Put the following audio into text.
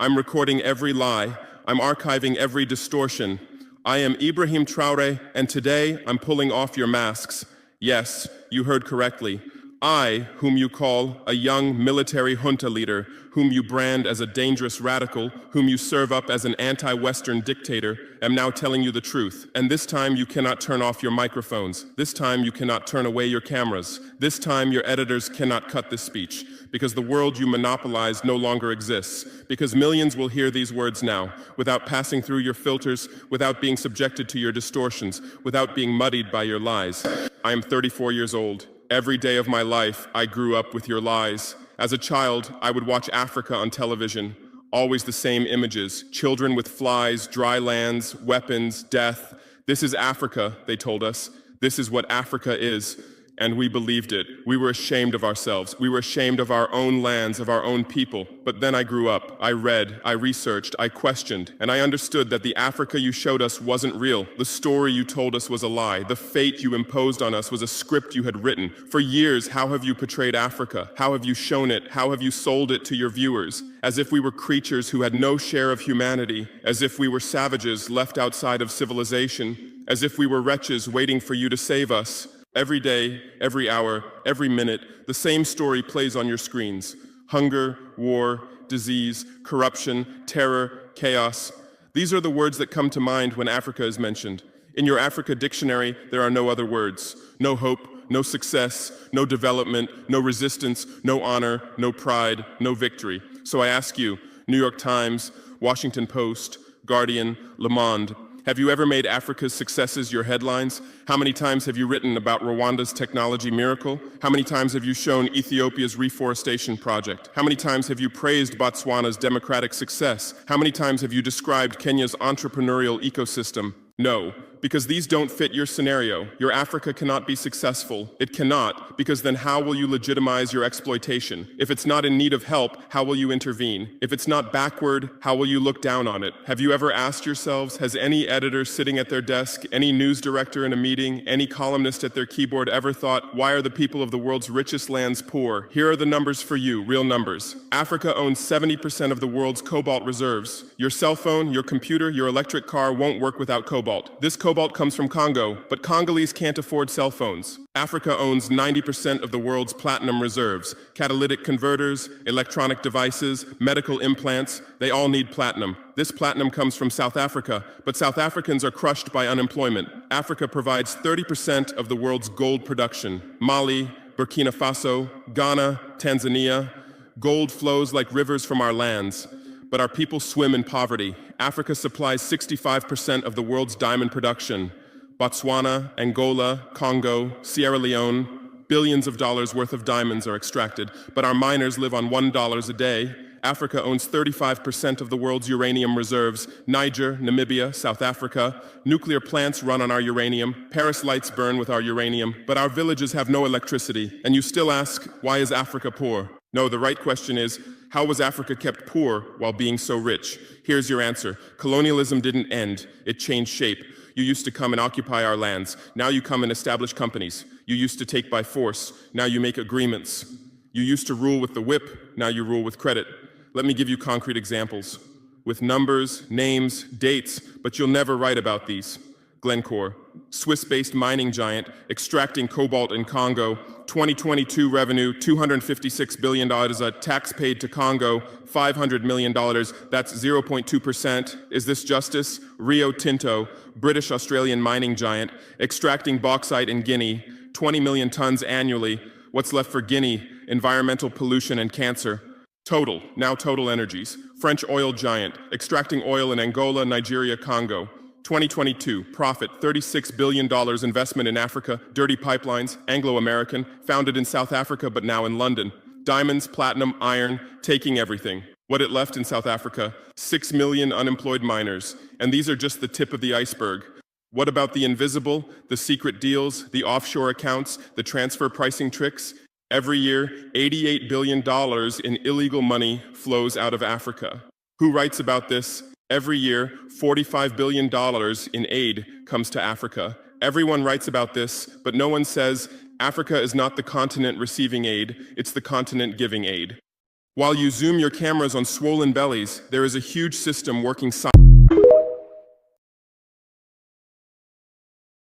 I'm recording every lie. I'm archiving every distortion. I am Ibrahim Traore, and today I'm pulling off your masks. Yes, you heard correctly. I, whom you call a young military junta leader, whom you brand as a dangerous radical, whom you serve up as an anti-Western dictator, am now telling you the truth. And this time you cannot turn off your microphones. This time you cannot turn away your cameras. This time your editors cannot cut this speech, because the world you monopolize no longer exists, because millions will hear these words now, without passing through your filters, without being subjected to your distortions, without being muddied by your lies. I am 34 years old. Every day of my life, I grew up with your lies. As a child, I would watch Africa on television. Always the same images: children with flies, dry lands, weapons, death. This is Africa, they told us. This is what Africa is. And we believed it. We were ashamed of ourselves. We were ashamed of our own lands, of our own people. But then I grew up. I read, I researched, I questioned, and I understood that the Africa you showed us wasn't real. The story you told us was a lie. The fate you imposed on us was a script you had written. For years, how have you portrayed Africa? How have you shown it? How have you sold it to your viewers? As if we were creatures who had no share of humanity, as if we were savages left outside of civilization, as if we were wretches waiting for you to save us. Every day, every hour, every minute, the same story plays on your screens. Hunger, war, disease, corruption, terror, chaos. These are the words that come to mind when Africa is mentioned. In your Africa dictionary, there are no other words. No hope, no success, no development, no resistance, no honor, no pride, no victory. So I ask you, New York Times, Washington Post, Guardian, Le Monde, have you ever made Africa's successes your headlines? How many times have you written about Rwanda's technology miracle? How many times have you shown Ethiopia's reforestation project? How many times have you praised Botswana's democratic success? How many times have you described Kenya's entrepreneurial ecosystem? No, because these don't fit your scenario. Your Africa cannot be successful. It cannot, because then how will you legitimize your exploitation? If it's not in need of help, how will you intervene? If it's not backward, how will you look down on it? Have you ever asked yourselves, has any editor sitting at their desk, any news director in a meeting, any columnist at their keyboard ever thought, why are the people of the world's richest lands poor? Here are the numbers for you, real numbers. Africa owns 70% of the world's cobalt reserves. Your cell phone, your computer, your electric car won't work without cobalt. This cobalt comes from Congo, but Congolese can't afford cell phones. Africa owns 90% of the world's platinum reserves. Catalytic converters, electronic devices, medical implants, they all need platinum. This platinum comes from South Africa, but South Africans are crushed by unemployment. Africa provides 30% of the world's gold production. Mali, Burkina Faso, Ghana, Tanzania. Gold flows like rivers from our lands, but our people swim in poverty. Africa supplies 65% of the world's diamond production. Botswana, Angola, Congo, Sierra Leone, billions of dollars worth of diamonds are extracted, but our miners live on $1 a day. Africa owns 35% of the world's uranium reserves. Niger, Namibia, South Africa. Nuclear plants run on our uranium. Paris lights burn with our uranium, but our villages have no electricity. And you still ask, why is Africa poor? No, the right question is, how was Africa kept poor while being so rich? Here's your answer. Colonialism didn't end, it changed shape. You used to come and occupy our lands. Now you come and establish companies. You used to take by force. Now you make agreements. You used to rule with the whip. Now you rule with credit. Let me give you concrete examples. With numbers, names, dates, but you'll never write about these. Glencore, Swiss-based mining giant, extracting cobalt in Congo. 2022 revenue, $256 billion. Tax paid to Congo, $500 million. That's 0.2%. Is this justice? Rio Tinto, British-Australian mining giant, extracting bauxite in Guinea, 20 million tons annually. What's left for Guinea? Environmental pollution and cancer. Total, now Total Energies, French oil giant, extracting oil in Angola, Nigeria, Congo. 2022, profit, $36 billion investment in Africa, dirty pipelines, Anglo-American, founded in South Africa but now in London. Diamonds, platinum, iron, taking everything. What it left in South Africa, 6 million unemployed miners. And these are just the tip of the iceberg. What about the invisible, the secret deals, the offshore accounts, the transfer pricing tricks? Every year, $88 billion in illegal money flows out of Africa. Who writes about this? Every year, $45 billion in aid comes to Africa. Everyone writes about this, but no one says Africa is not the continent receiving aid, it's the continent giving aid. While you zoom your cameras on swollen bellies, there is a huge system working silently.